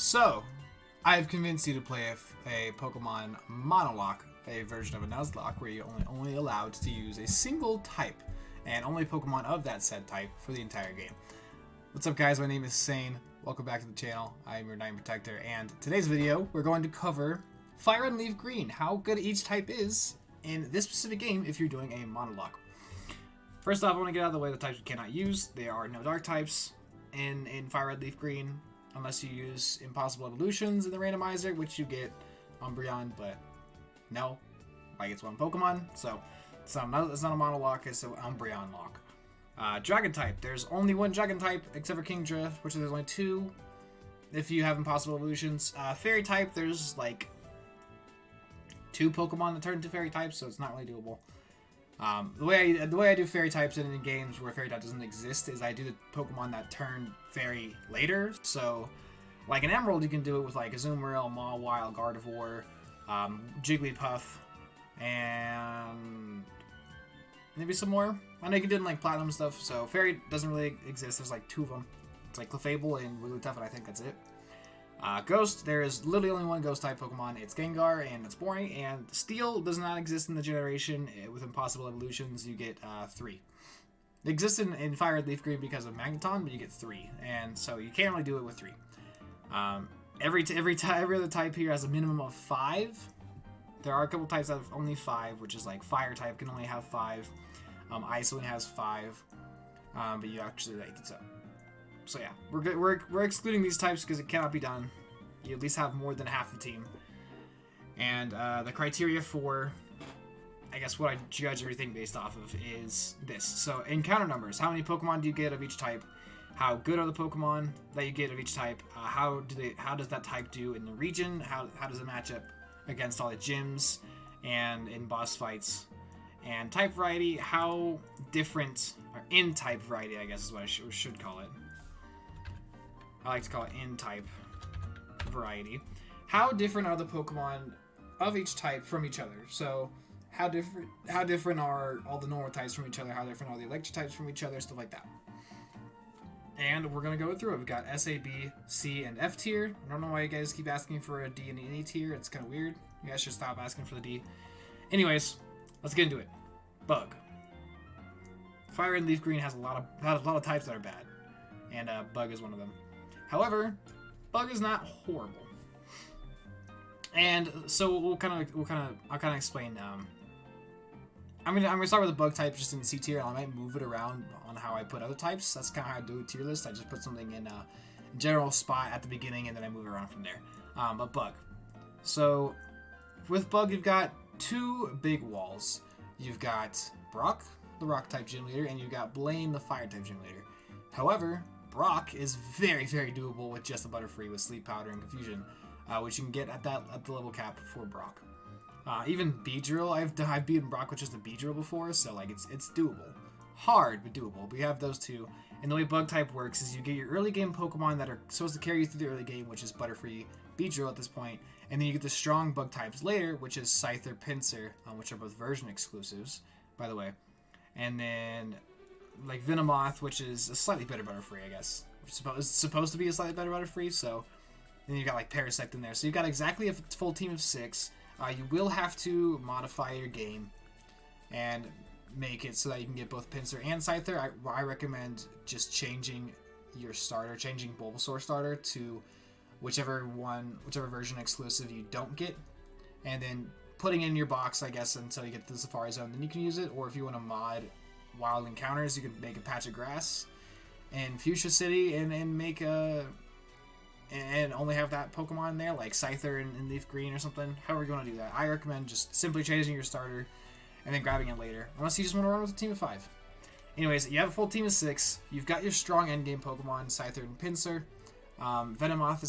So, I've convinced you to play a Pokemon Monolocke, a version of a Nuzlocke where you're only allowed to use a single type, and only Pokemon of that said type for the entire game. What's up guys, my name is Sane, welcome back to the channel, I'm your Night Protector, and today's video we're going to cover Fire and FireRed, how good each type is in this specific game if you're doing a Monolocke. First off, I want to get out of the way the types you cannot use. There are no dark types in FireRed, FireRed, unless you use Impossible Evolutions in the randomizer, which you get Umbreon, but no, like it's one Pokemon, so it's not a Monolocke, it's an Umbreon lock. Dragon type, there's only one Dragon type except for Kingdra, which there's only two if you have Impossible Evolutions. Fairy type, there's like two Pokemon that turn into Fairy types, so it's not really doable. The way I do Fairy types in games where Fairy type doesn't exist is I do the Pokemon that turn Fairy later. So, like in Emerald, you can do it with like Azumarill, Mawile, Gardevoir, Jigglypuff, and maybe some more. I know you can do it in like Platinum stuff. So Fairy doesn't really exist. There's like two of them. It's like Clefable and Wigglytuff, and I think that's it. Ghost, there is literally only one Ghost type Pokemon. It's Gengar, and it's boring. And Steel does not exist in the generation. With Impossible Evolutions, you get 3. It exists in Fire FireRed because of Magneton, but you get 3, and so you can't really do it with 3. Every other type here has a minimum of 5. There are a couple types that have only 5, which is like Fire type can only have 5. Ice only has 5, but you actually like it's up. So yeah, we're excluding these types because it cannot be done. You at least have more than half the team. And the criteria for, I guess, what I judge everything based off of is this. So encounter numbers, how many Pokemon do you get of each type? How good are the Pokemon that you get of each type? How does that type do in the region? How does it match up against all the gyms and in boss fights? And type variety, how different, or in type variety, I guess is what I should call it. I like to call it in-type variety. How different are the Pokemon of each type from each other? So, how different are all the normal types from each other? How different are the electric types from each other? Stuff like that. And we're going to go through it. We've got S, A, B, C, and F tier. I don't know why you guys keep asking for a D and an E tier. It's kind of weird. You guys should stop asking for the D. Anyways, let's get into it. Bug. Fire and FireRed has a lot of types that are bad. And Bug is one of them. However, Bug is not horrible, and so I'll kind of explain. I'm gonna start with the Bug type just in the C tier, and I might move it around on how I put other types. That's kind of how I do a tier list. I just put something in a general spot at the beginning, and then I move it around from there. But Bug. So with Bug, you've got 2 big walls. You've got Brock, the Rock type gym leader, and you've got Blaine, the Fire type gym leader. However, Brock is very, very doable with just a Butterfree with Sleep Powder and Confusion, which you can get at the level cap for Brock. Even Beedrill, I've beaten Brock with just a Beedrill before, so like it's doable. Hard, but doable. But you have those 2. And the way Bug type works is you get your early game Pokemon that are supposed to carry you through the early game, which is Butterfree, Beedrill at this point, and then you get the strong Bug types later, which is Scyther, Pinsir, which are both version exclusives, by the way. And then like Venomoth, which is a slightly better Butterfree, I guess. It's supposed to be a slightly better Butterfree, so then you got like Parasect in there. So you've got exactly a full team of 6. You will have to modify your game and make it so that you can get both Pinsir and Scyther. I recommend just changing your starter, changing Bulbasaur starter to whichever version exclusive you don't get, and then putting in your box, I guess, until you get to the Safari Zone. Then you can use it, or if you want to mod Wild Encounters, you can make a patch of grass in Fuchsia City and make and only have that Pokemon in there, like Scyther and LeafGreen or something. However you want to do that. I recommend just simply changing your starter and then grabbing it later, unless you just want to run with a team of 5. Anyways, you have a full team of 6. You've got your strong endgame Pokemon, Scyther and Pinsir. Venomoth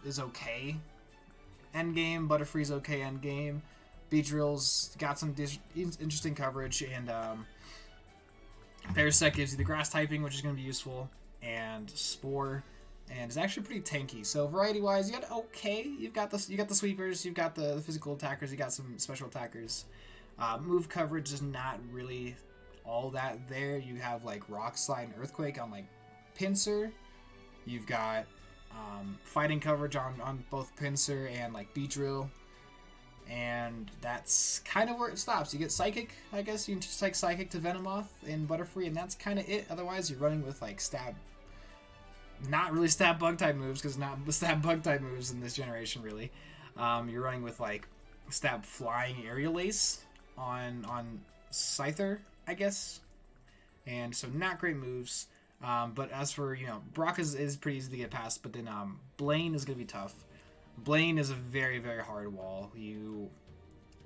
is okay endgame. Butterfree's okay endgame. Beedrill's got some interesting coverage, and Parasect gives you the grass typing, which is going to be useful, and Spore, and it's actually pretty tanky. So variety-wise, you got okay. You've got the sweepers, you've got the physical attackers, you got some special attackers. Move coverage is not really all that there. You have like Rock Slide and Earthquake on like Pinsir. You've got fighting coverage on both Pincer and like Beedrill. And that's kind of where it stops. You get Psychic, I guess. You can just like Psychic to Venomoth and Butterfree, and that's kind of it. Otherwise, you're running with like Stab. Not really Stab Bug type moves, because not Stab Bug type moves in this generation, really. You're running with like Stab Flying Aerial Ace on Scyther, I guess. And so not great moves. But as for, you know, Brock is pretty easy to get past, but then Blaine is going to be tough. Blaine is a very, very hard wall. You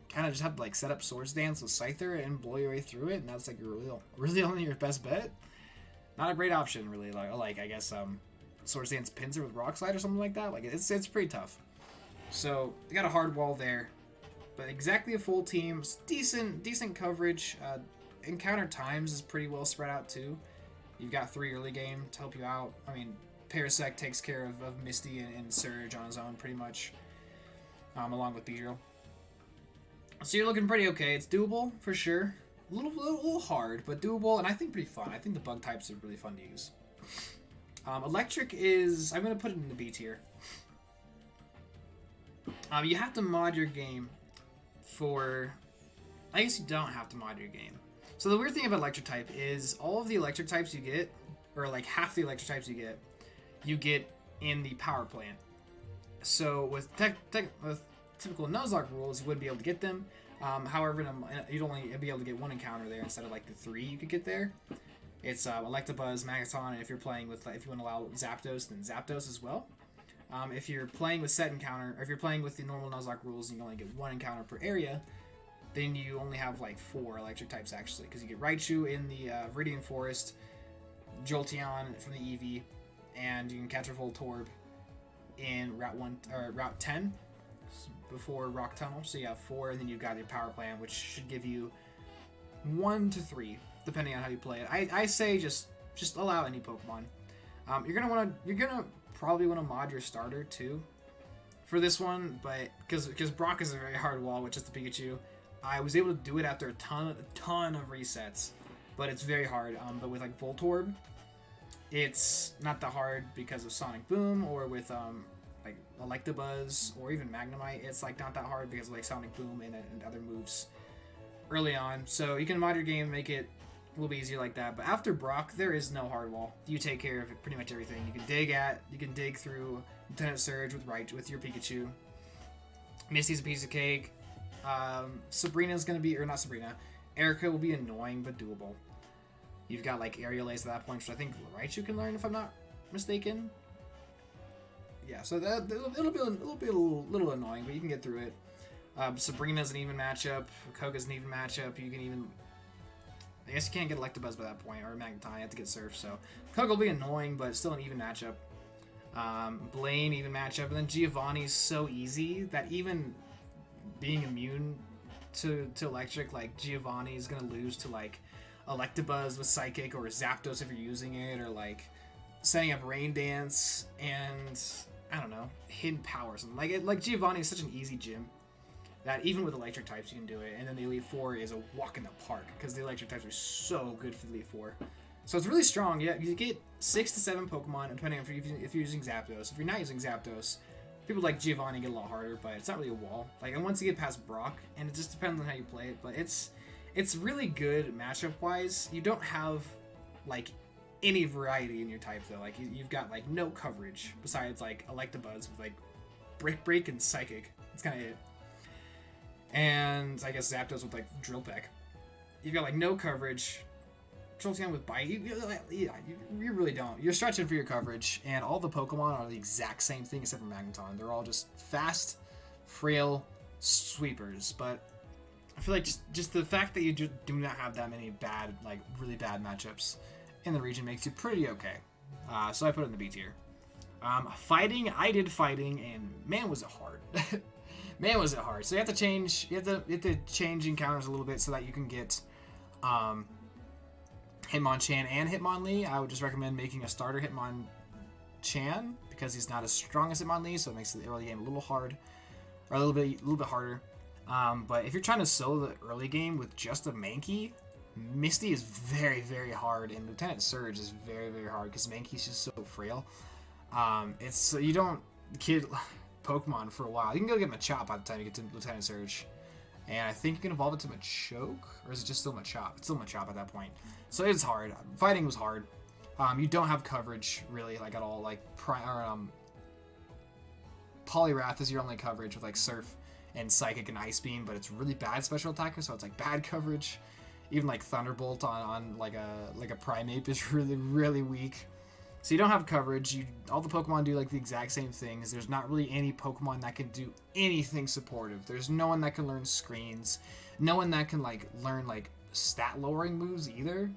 kind of just have to like set up Swords Dance with Scyther and blow your way through it, and that's like really only your best bet. Not a great option, really. Like I guess Swords Dance Pincer with Rock Slide or something like that. Like it's pretty tough. So you got a hard wall there, but exactly a full team, decent coverage. Encounter times is pretty well spread out too. You've got 3 early game to help you out. I mean, Parasect takes care of Misty and Surge on his own, pretty much, along with Beedrill. So you're looking pretty okay. It's doable, for sure. A little hard, but doable, and I think pretty fun. I think the bug types are really fun to use. Electric is... I'm going to put it in the B tier. You have to mod your game for... I guess you don't have to mod your game. So the weird thing about Electric type is all of the Electric types you get, or like half the Electric types you get in the power plant. So with typical Nuzlocke rules, you wouldn't be able to get them. However, you'd only be able to get 1 encounter there instead of like the 3 you could get there. It's Electabuzz, Magaton, and if you're playing with, if you want to allow Zapdos, then Zapdos as well. If you're playing with set encounter, or if you're playing with the normal Nuzlocke rules and you only get 1 encounter per area, then you only have like 4 Electric types actually, because you get Raichu in the Viridian Forest, Jolteon from the Eevee, and you can catch a Voltorb in Route 10 before Rock Tunnel. So you have 4, and then you've got your power plant, which should give you 1 to 3, depending on how you play it. I say just allow any Pokemon. You're gonna probably want to mod your starter too for this one, but because Brock is a very hard wall, which is the Pikachu. I was able to do it after a ton of resets, but it's very hard. But with like Voltorb, it's not that hard because of Sonic Boom, or with like Electabuzz or even Magnemite, it's like not that hard because of like Sonic Boom and other moves early on. So you can mod your game, make it a little bit easier like that. But after Brock, there is no hard wall. You take care of pretty much everything. You can dig through Lieutenant Surge with your Pikachu. Misty's a piece of cake. Sabrina's gonna be, or not Sabrina, Erica will be annoying but doable. You've got like Aerial Ace at that point, which I think Raichu can learn if I'm not mistaken. Yeah, so it'll be a little annoying, but you can get through it. Sabrina's an even matchup. Koga's an even matchup. You can even, I guess you can't get Electabuzz by that point, or Magneton. You have to get Surf. So Koga will be annoying, but still an even matchup. Blaine even matchup, and then Giovanni's so easy that even being immune to Electric, like Giovanni is gonna lose to like Electabuzz with Psychic, or Zapdos if you're using it, or like setting up Rain Dance and I don't know, Hidden Power or something. Like Giovanni is such an easy gym that even with Electric types you can do it, and then the Elite Four is a walk in the park because the Electric types are so good for the Elite Four. So it's really strong. Yeah, you get 6 to 7 Pokemon depending on if you're using Zapdos. If you're not using Zapdos, people like Giovanni get a lot harder, but it's not really a wall. Like, and once you get past Brock, and it just depends on how you play it, but it's really good matchup wise. You don't have like any variety in your type though. Like you've got like no coverage besides like Electabuzz with like Break and Psychic. That's kind of it. And I guess Zapdos with like Drill Peck. You've got like no coverage. Jolteon with Bite. You really don't. You're stretching for your coverage, and all the Pokemon are the exact same thing except for Magneton. They're all just fast, frail sweepers. But I feel like just the fact that you do not have that many bad, like really bad matchups in the region makes you pretty okay. So I put it in the B tier. Fighting, I did fighting, and man was it hard. Man was it hard. So you have to change. You have to change encounters a little bit so that you can get Hitmonchan and Hitmonlee. I would just recommend making a starter Hitmonchan because he's not as strong as Hitmonlee, so it makes the early game a little hard, or a little bit harder. But if you're trying to solo the early game with just a Mankey, Misty is very, very hard, and Lieutenant Surge is very, very hard because Mankey's just so frail. It's you don't get Pokemon for a while. You can go get Machop by the time you get to Lieutenant Surge. And I think you can evolve it to Machoke, or is it just still Machop? It's still Machop at that point. So it's hard. Fighting was hard. You don't have coverage, really, like, at all. Like, Poliwrath is your only coverage with, like, Surf and Psychic and Ice Beam, but it's really bad special attacker, so it's, like, bad coverage. Even, like, Thunderbolt on like a Primeape is really, really weak. So you don't have coverage. All the Pokemon do like the exact same things. There's not really any Pokemon that can do anything supportive. There's no one that can learn screens. No one that can like learn like stat lowering moves either.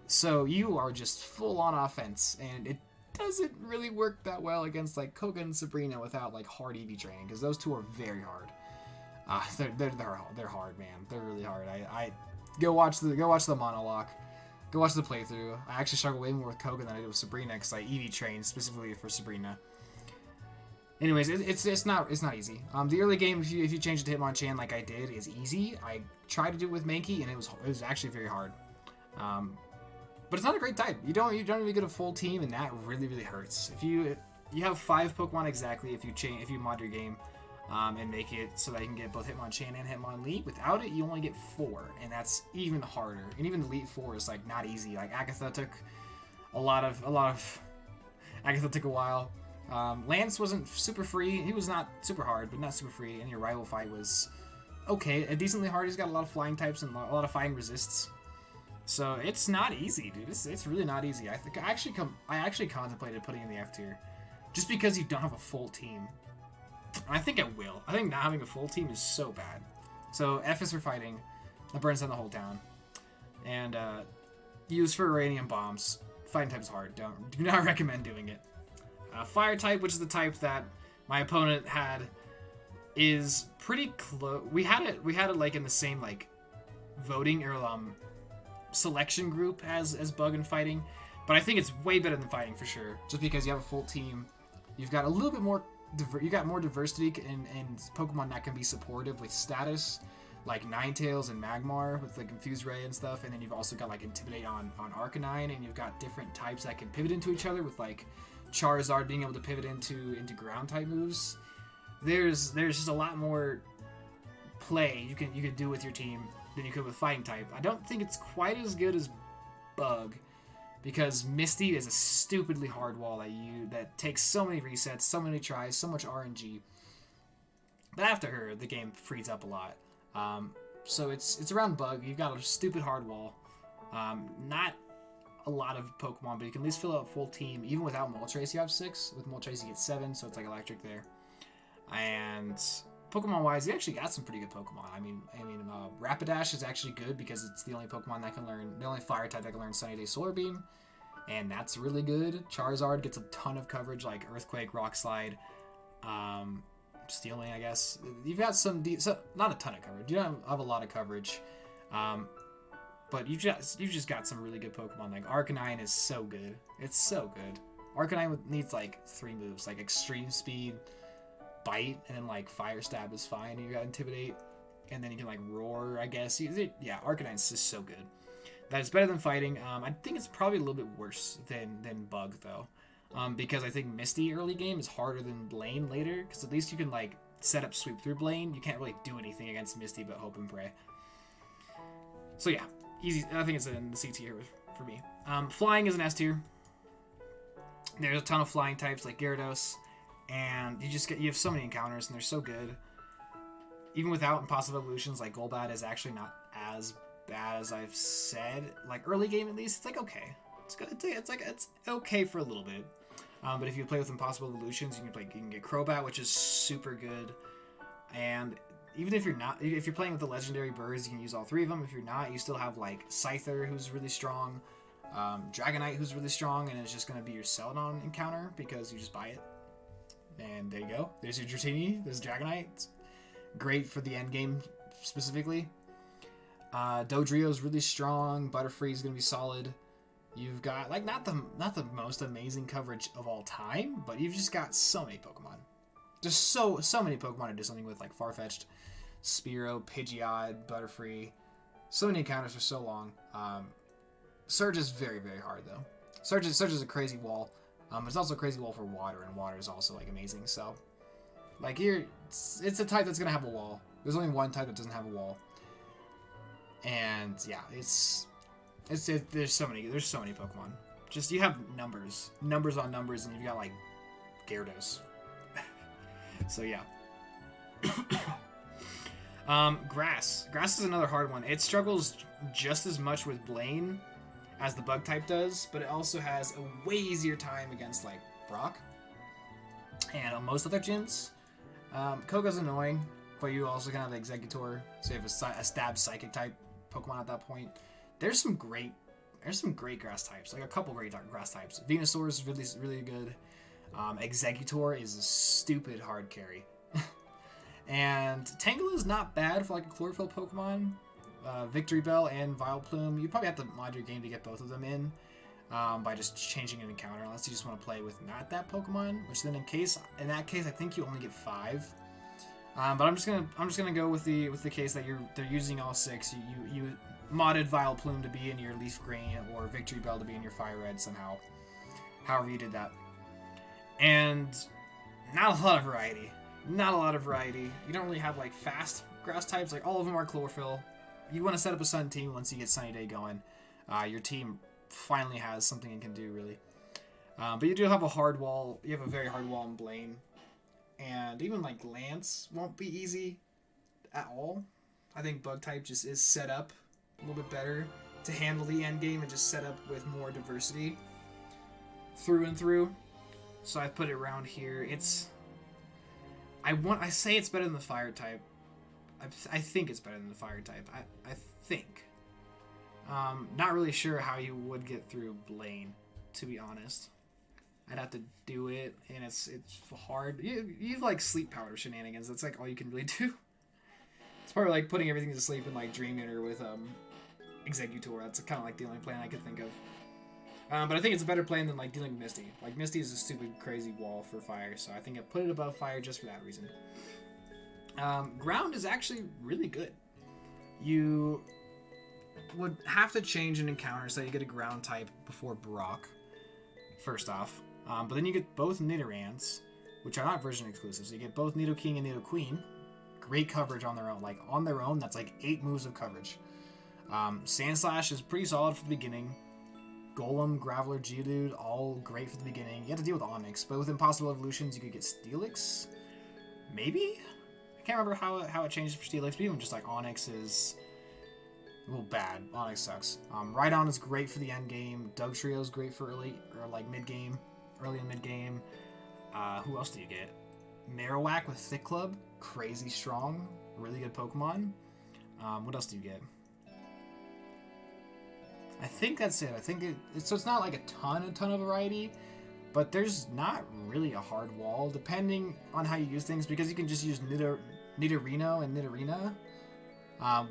So you are just full on offense, and it doesn't really work that well against like Koga and Sabrina without like hard EV training, because those two are very hard. They're hard, man. They're really hard. I go watch the Monolocke. Go watch the playthrough. I actually struggle way more with Koga than I did with Sabrina, because I EV trained specifically for Sabrina. Anyways, it's not easy. The early game, if you change it to Hitmonchan like I did, is easy. I tried to do it with Mankey, and it was actually very hard. But it's not a great type. You don't really get a full team, and that really hurts. If you have 5 Pokemon exactly, if you mod your game, and make it so that you can get both Hitmonchan and Hitmonlee. Without it, you only get 4, and that's even harder. And even Elite 4 is like not easy. Like Agatha took a lot of Agatha took a while. Lance wasn't super free. He was not super hard, but not super free. And your rival fight was okay, decently hard. He's got a lot of flying types and a lot of fighting resists. So it's not easy, dude. It's really not easy. I actually contemplated putting in the F tier, just because you don't have a full team. I think I will. I think not having a full team is so bad. So F is for fighting. That burns down the whole town. And use for uranium bombs. Fighting type is hard. Do not recommend doing it. Fire type, which is the type that my opponent had, is pretty close. We had it like in the same like voting or selection group as bug and fighting, but I think it's way better than fighting for sure. Just because you have a full team, you've got a little bit more. You got more diversity in Pokemon that can be supportive with status, like Ninetales and Magmar with the Confuse Ray and stuff, and then you've also got like Intimidate on Arcanine, and you've got different types that can pivot into each other with like Charizard being able to pivot into ground type moves. There's just a lot more play you can do with your team than you could with fighting type. I don't think it's quite as good as Bug, because Misty is a stupidly hard wall that takes so many resets, so many tries, so much RNG. But after her, the game frees up a lot. So it's around Bug. You've got a stupid hard wall. Not a lot of Pokemon, but you can at least fill out a full team. Even without Moltres, you have 6. With Moltres, you get 7, so it's like electric there. And Pokemon-wise, you actually got some pretty good Pokemon. I mean, Rapidash is actually good because it's the only Pokemon that can learn, the only Fire type that can learn Sunny Day Solar Beam, and that's really good. Charizard gets a ton of coverage, like Earthquake, Rock Slide, Stealing, I guess. You've got some, not a ton of coverage. You don't have a lot of coverage, but you've just got some really good Pokemon. Like Arcanine is so good. It's so good. Arcanine needs like 3 moves, like Extreme Speed, Bite, and then like Fire Stab is fine. You got Intimidate, and then you can like Roar, I guess. Yeah, Arcanine's just so good. That is better than fighting. I think it's probably a little bit worse than Bug though, because I think Misty early game is harder than Blaine later, because at least you can like set up sweep through Blaine. You can't really do anything against Misty but hope and pray. So yeah, easy. I think it's in the C tier for me. Flying is an S tier. There's a ton of flying types like Gyarados. And you have so many encounters, and they're so good. Even without Impossible Evolutions, like Golbat is actually not as bad as I've said. Like early game at least, it's like okay. It's good. It's okay for a little bit. But if you play with Impossible Evolutions, you can get Crobat, which is super good. And even if you're playing with the legendary birds, you can use all 3 of them. If you're not, you still have like Scyther, who's really strong, Dragonite, who's really strong, and it's just going to be your Celadon encounter because you just buy it. And there you go. There's your Dratini. There's Dragonite. It's great for the end game specifically. Dodrio's really strong. Butterfree is gonna be solid. You've got like not the most amazing coverage of all time, but you've just got so many Pokemon. Just so many Pokemon to do something with, like Farfetch'd, Spearow, Pidgeot, Butterfree. So many encounters for so long. Surge is very hard though. Surge is a crazy wall. There's also a crazy wall for water, and water is also like amazing. So, like here, it's a type that's gonna have a wall. There's only one type that doesn't have a wall, and yeah, there's so many Pokemon. Just you have numbers on numbers, and you've got like Gyarados. So yeah. Grass is another hard one. It struggles just as much with Blaine as the bug type does, but it also has a way easier time against like Brock and on most other gyms. Koga's annoying, but you also can have the Exeggutor, so you have a stab psychic type Pokemon at that point. There's some great grass types, like a couple great grass types. Venusaur is really good. Exeggutor is a stupid hard carry. And Tangela is not bad for like a chlorophyll Pokemon. Victory Bell and Vileplume, you probably have to mod your game to get both of them in by just changing an encounter, unless you just want to play with not that Pokemon. Which then, in that case, I think you only get 5. But I'm just gonna go with the case that they're using all 6. You modded Vileplume to be in your LeafGreen or Victory Bell to be in your FireRed somehow, however you did that. And not a lot of variety. You don't really have like fast grass types. Like all of them are chlorophyll. You want to set up a sun team once you get Sunny Day going. Your team finally has something it can do, really. But you do have a hard wall. You have a very hard wall in Blaine. And even like Lance won't be easy at all. I think bug type just is set up a little bit better to handle the end game and just set up with more diversity through and through. So I put it around here. I say it's better than the fire type. I think it's better than the fire type. I think. Not really sure how you would get through Blaine, to be honest. I'd have to do it, and it's hard. You like sleep powder shenanigans. That's like all you can really do. It's probably like putting everything to sleep in like Dream Eater with Exeggutor. That's kind of like the only plan I could think of. But I think it's a better plan than like dealing with Misty. Like Misty is a stupid, crazy wall for fire, so I think I put it above fire just for that reason. Ground is actually really good. You would have to change an encounter so you get a ground type before Brock, first off. But then you get both Nidorans, which are not version exclusive. So you get both Nidoking and Nidoqueen. Great coverage on their own. Like on their own, that's like 8 moves of coverage. Sandslash is pretty solid for the beginning. Golem, Graveler, Geodude, all great for the beginning. You have to deal with Onyx, but with Impossible Evolutions, you could get Steelix. Maybe? I can't remember how it changes for Steelix, but even just like Onyx is a little bad. Onyx sucks. Rhydon is great for the end game. Dugtrio is great for early and mid game. Who else do you get? Marowak with Thick Club, crazy strong, really good Pokemon. What else do you get? I think that's it. I think so it's not like a ton of variety, but there's not really a hard wall depending on how you use things, because you can just use Nidorino and Nidorina,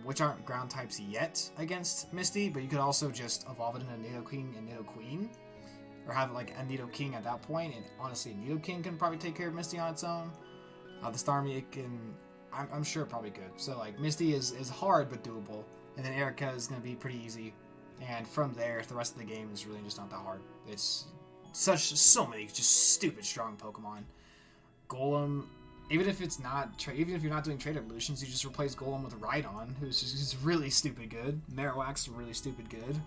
which aren't ground types yet against Misty, but you could also just evolve it into Nidoking and Nidoqueen, or have like a Nidoking at that point, and honestly Nidoking can probably take care of Misty on its own. The Starmie I'm sure probably good. So like Misty is hard but doable, and then Erica is going to be pretty easy. And from there, the rest of the game is really just not that hard. It's so many just stupid strong Pokemon. Golem, even if you're not doing trade evolutions, you just replace Golem with Rhydon, who's really stupid good. Marowak's really stupid good.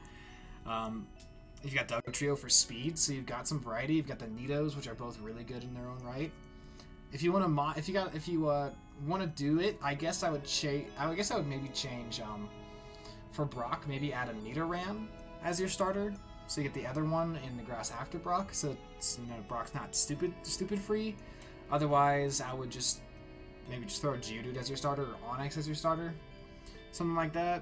You've got Dugtrio for speed, so you've got some variety. You've got the Nidos, which are both really good in their own right. If you want to want to do it, I guess I would maybe change. For Brock, maybe add a Nidoran as your starter, so you get the other one in the grass after Brock, so it's, Brock's not stupid free. Otherwise, I would just throw a Geodude as your starter or Onyx as your starter, something like that.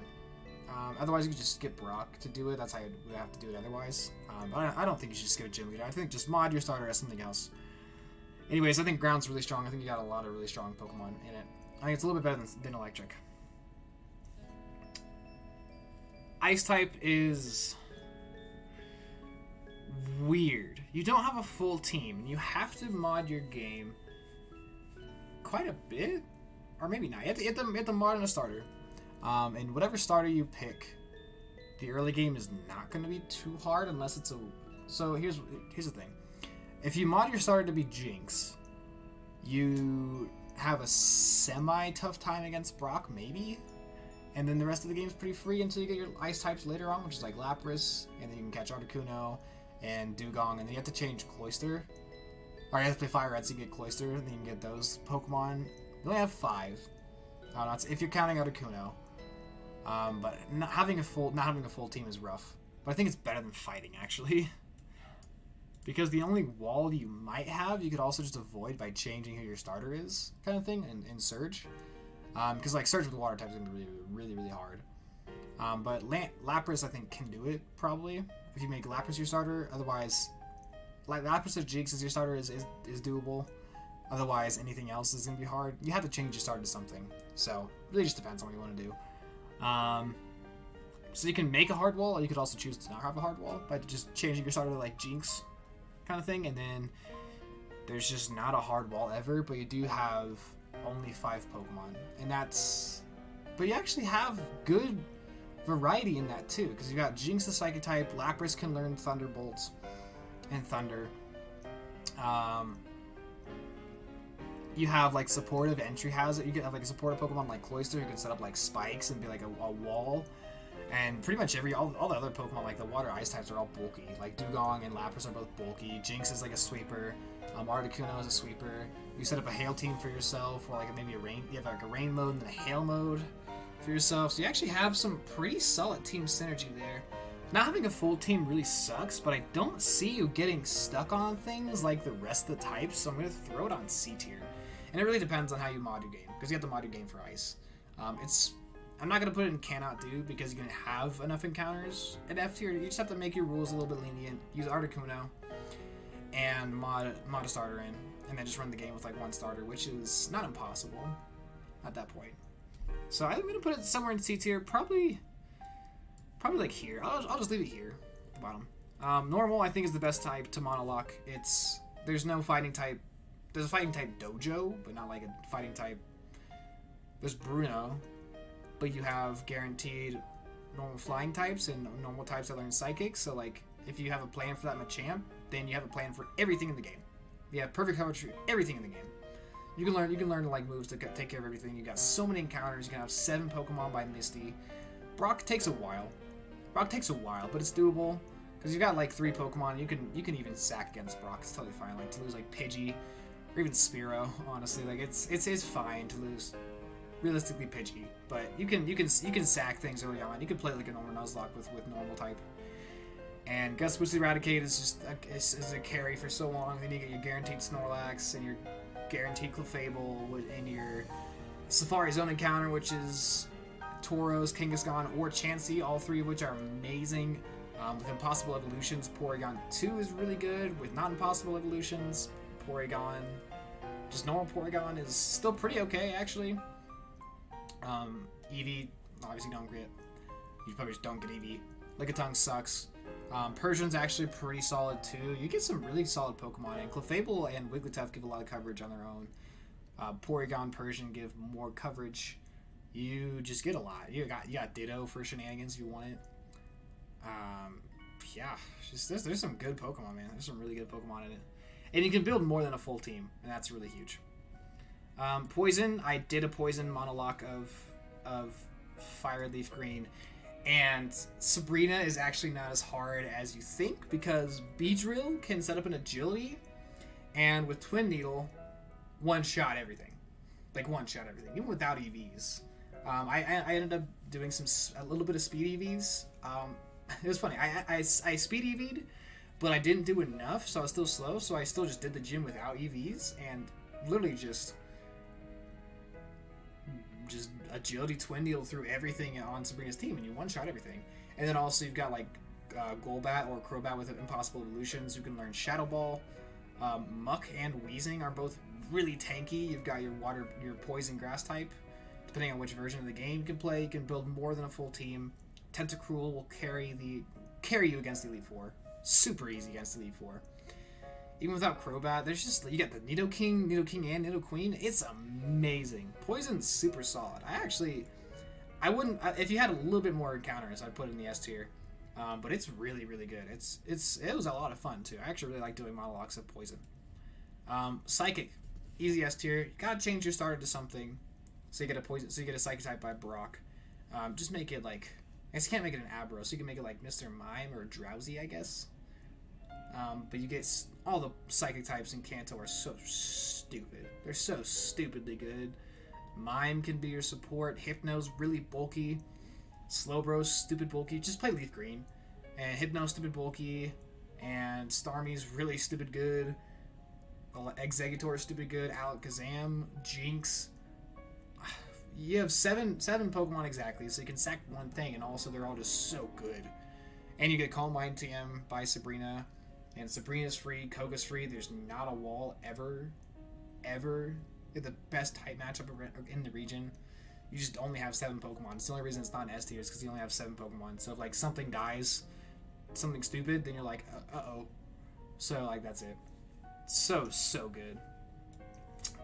Otherwise, you could just skip Brock to do it. That's how you would have to do it otherwise. But I don't think you should skip a Gym Leader. I think just mod your starter as something else. Anyways, I think Ground's really strong. I think you got a lot of really strong Pokemon in it. I think it's a little bit better than Electric. Ice type is weird. You don't have a full team. You have to mod your game quite a bit, or maybe not. You have to mod in a starter. And whatever starter you pick, the early game is not going to be too hard unless it's a. So here's the thing. If you mod your starter to be Jinx, you have a semi-tough time against Brock, maybe? And then the rest of the game's pretty free until you get your ice types later on, which is like Lapras, and then you can catch Articuno and Dugong, and then you have to change Cloyster. Or you have to play FireRed so you get Cloyster, and then you can get those Pokemon. You only have 5. If you're counting Articuno. But not having a full team is rough. But I think it's better than fighting, actually. Because the only wall you might have, you could also just avoid by changing who your starter is, kind of thing, in Surge. Because like Surge with water types is going to be really, really hard. But Lapras, I think, can do it, probably, if you make Lapras your starter. Otherwise, like Lapras or Jinx as your starter is doable. Otherwise, anything else is going to be hard. You have to change your starter to something. So, it really just depends on what you want to do. So you can make a hard wall, or you could also choose to not have a hard wall by just changing your starter to like Jinx kind of thing. And then there's just not a hard wall ever, but you do have only 5 Pokemon. And that's... But you actually have good variety in that too, because you got Jinx the Psychic type, Lapras can learn Thunderbolts and Thunder. You have like supportive entry hazard. You can have like a supportive Pokemon like Cloyster who can set up like spikes and be like a wall. And pretty much all the other Pokemon, like the water ice types, are all bulky. Like Dugong and Lapras are both bulky. Jinx is like a sweeper. Articuno is a sweeper. You set up a hail team for yourself, or like maybe a rain. You have like a rain mode and then a hail mode for yourself. So you actually have some pretty solid team synergy there. Not having a full team really sucks, but I don't see you getting stuck on things like the rest of the types. So I'm gonna throw it on C tier. And it really depends on how you mod your game, because you have to mod your game for ice. I'm not going to put it in cannot do, because you're going to have enough encounters at F tier. You just have to make your rules a little bit lenient, use Articuno, and mod a starter in, and then just run the game with like one starter, which is not impossible at that point. So I'm going to put it somewhere in C tier, probably like here. I'll just leave it here at the bottom. Normal, I think, is the best type to Monolocke. There's no fighting type. There's a fighting type dojo, but not like a fighting type. There's Bruno, but you have guaranteed normal flying types and normal types that learn psychic. So like, if you have a plan for that Machamp, then you have a plan for everything in the game. You have perfect coverage for everything in the game. You can learn like moves to take care of everything. You got so many encounters. You can have 7 Pokemon by Misty. Brock takes a while, but it's doable. Because you got like 3 Pokemon. You can even sack against Brock. It's totally fine. Like to lose like Pidgey. Or even Spearow, honestly, like it's fine to lose, realistically, Pidgey, but you can sack things early on. You can play like a normal Nuzlocke with normal type, and Gust Boost Eradicate is just is a carry for so long. Then you get your guaranteed Snorlax and your guaranteed Clefable and your Safari Zone encounter, which is Tauros, Kangaskhan, or Chansey, all 3 of which are amazing. With Impossible Evolutions, Porygon 2 is really good. With not Impossible Evolutions, Porygon, just normal Porygon is still pretty okay, actually. Eevee, obviously don't get. You probably just don't get Eevee. Lickitung sucks. Persian's actually pretty solid too. You get some really solid Pokemon, and Clefable and Wigglytuff give a lot of coverage on their own. Porygon, Persian give more coverage. You just get a lot. You got Ditto for shenanigans if you want it. Yeah, there's some good Pokemon, man. There's some really good Pokemon in it. And you can build more than a full team, and that's really huge. Poison, I did a Poison Monolocke of FireRed, LeafGreen, and Sabrina is actually not as hard as you think, because Beedrill can set up an agility, and with Twin Needle, one-shot everything. Like, one-shot everything, even without EVs. I ended up doing a little bit of speed EVs. It was funny, I speed EV'd, but I didn't do enough, so I was still slow, so I still just did the gym without EVs, and literally just agility Twin Needle through everything on Sabrina's team, and you one-shot everything. And then also you've got like Golbat or Crobat with Impossible Evolutions who can learn Shadow Ball. Muck and Weezing are both really tanky. You've got your Poison Grass type, depending on which version of the game you can play. You can build more than a full team. Tentacruel will carry you against the Elite Four. Super easy against the Elite Four. Even without Crobat, there's just, you got the Nidoking and Nidoqueen. It's amazing. Poison's super solid. I wouldn't, if you had a little bit more encounters, I'd put it in the S tier. But it's really, really good. It was a lot of fun too. I actually really like doing monologues of poison. Psychic, easy S tier. You gotta change your starter to something, so you get a poison. So you get a Psychic type by Brock. Just make it like, I guess you can't make it an Abro, so you can make it like Mr. Mime or Drowsy, I guess. But you get all the Psychic types in Kanto are so stupid. They're so stupidly good. Mime can be your support. Hypno's really bulky. Slowbro's stupid bulky. Just play LeafGreen. And Hypno's stupid bulky. And Starmie's really stupid good. Exeggutor's stupid good. Alakazam. Jinx. You have seven Pokemon exactly, so you can sack one thing, and also they're all just so good. And you get Calm Mind TM by Sabrina. And Sabrina's free. Koga's free. There's not a wall ever. They're the best type matchup in the region. You just only have 7 Pokemon. It's the only reason it's not an S tier is because you only have 7 Pokemon. So if like something dies, something stupid, then you're like, uh-oh. So like that's it. So good.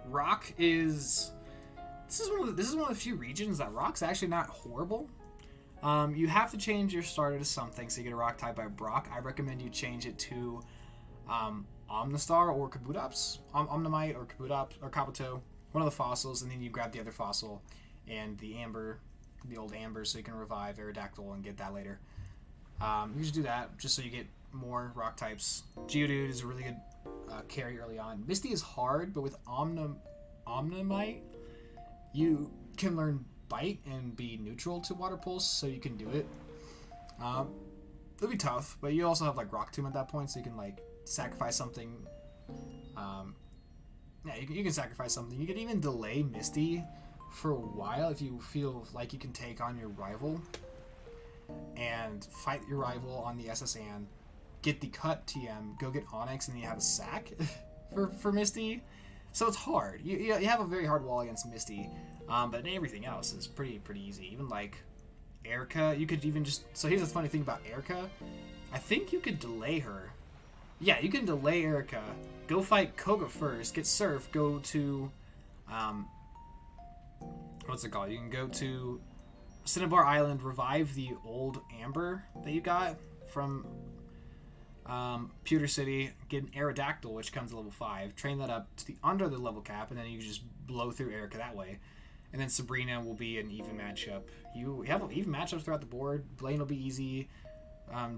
Rock is this is one of the few regions that Rock's actually not horrible. You have to change your starter to something, so you get a Rock type by Brock. I recommend you change it to Omnistar or Kabutops, Omnimite or Kabutops or Kabuto, one of the fossils, and then you grab the other fossil and the old Amber, so you can revive Aerodactyl and get that later. You should do that just so you get more Rock types. Geodude is a really good carry early on. Misty is hard, but with Omnimite, you can learn Bite and be neutral to Water Pulse, so you can do it. It'll be tough, but you also have like Rock Tomb at that point, so you can like sacrifice something. Yeah, you can sacrifice something. You can even delay Misty for a while if you feel like you can take on your rival and fight your rival on the SSN, get the cut TM, go get Onix, and then you have a sack for Misty. So it's hard. You have a very hard wall against Misty, but everything else is pretty easy. Even like Erica, you could even just... So here's the funny thing about Erica. I think you could delay her. Yeah, you can delay Erica. Go fight Koga first. Get Surf. Go to... what's it called? You can go to Cinnabar Island, revive the old Amber that you got from Pewter City, get an Aerodactyl, which comes to level 5, train that up to under the level cap, and then you just blow through Erica that way. And then Sabrina will be an even matchup. You have even matchups throughout the board. Blaine will be easy.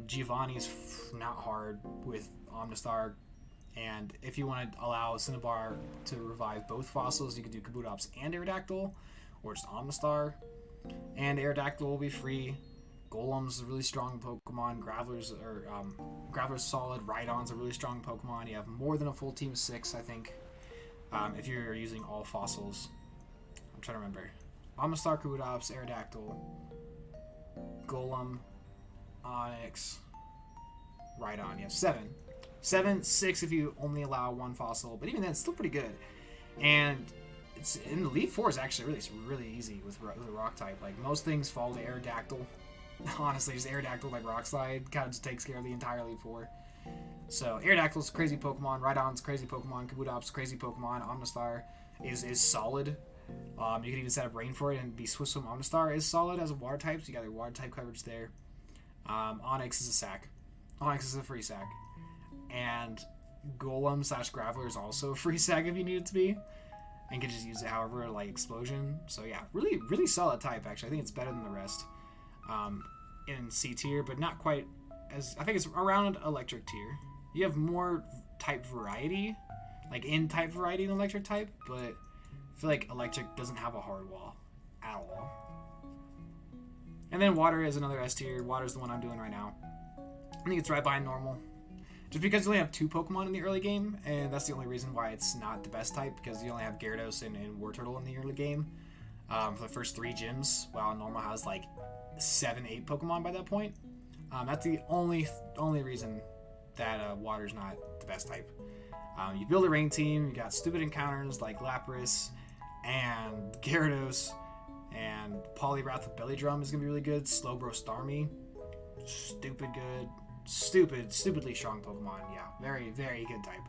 Giovanni's not hard with Omnistar. And if you want to allow Cinnabar to revive both fossils, you can do Kabutops and Aerodactyl, or just Omnistar. And Aerodactyl will be free. Golem's a really strong Pokemon. Graveler's solid. Rhydon's a really strong Pokemon. You have more than a full team of 6, I think, if you're using all fossils. I'm trying to remember. Omnistar, Kabutops, Aerodactyl, Golem, Onix, Rhydon. You have 7. 7, 6 if you only allow one fossil, but even then, it's still pretty good. And it's in the Elite Four is actually really easy with the Rock type. Like most things fall to Aerodactyl. Honestly, just Aerodactyl like Rock Slide kind of just takes care of the entire Elite Four. So Aerodactyl's crazy Pokemon, Rhydon's crazy Pokemon, Kabutops crazy Pokemon, Omnistar is solid. You can even set up Rain for it and be Swift Swim. Omnistar is solid as a water type, so you got your water type coverage there. Onix is a sack. Onix is a free sack. And Golem / Graveler is also a free sack if you need it to be. And can just use it however, like Explosion. So yeah, really solid type actually. I think it's better than the rest in C tier, but not quite as... I think it's around Electric tier. You have more type variety, like in type variety in Electric type, but I feel like Electric doesn't have a hard wall at all. And then Water is another S tier. Water is the one I'm doing right now. I think it's right behind Normal. Just because you only have 2 Pokemon in the early game, and that's the only reason why it's not the best type, because you only have Gyarados and Wartortle in the early game for the first 3 gyms, while Normal has like 7, 8 Pokemon by that point. That's the only reason that Water's not the best type. You build a Rain team, you got stupid encounters like Lapras and Gyarados, and Poliwrath with Belly Drum is going to be really good. Slowbro Starmie, stupid good. Stupidly strong Pokemon. Yeah, very good type.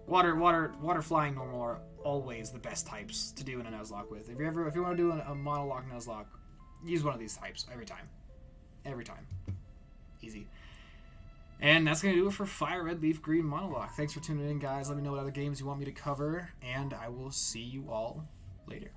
Water, Flying, Normal are always the best types to do in a Nuzlocke with. If you want to do a Monolocke Nuzlocke, use one of these types every time. Easy. And that's going to do it for FireRed, LeafGreen, Monolocke. Thanks for tuning in, guys. Let me know what other games you want me to cover, and I will see you all later.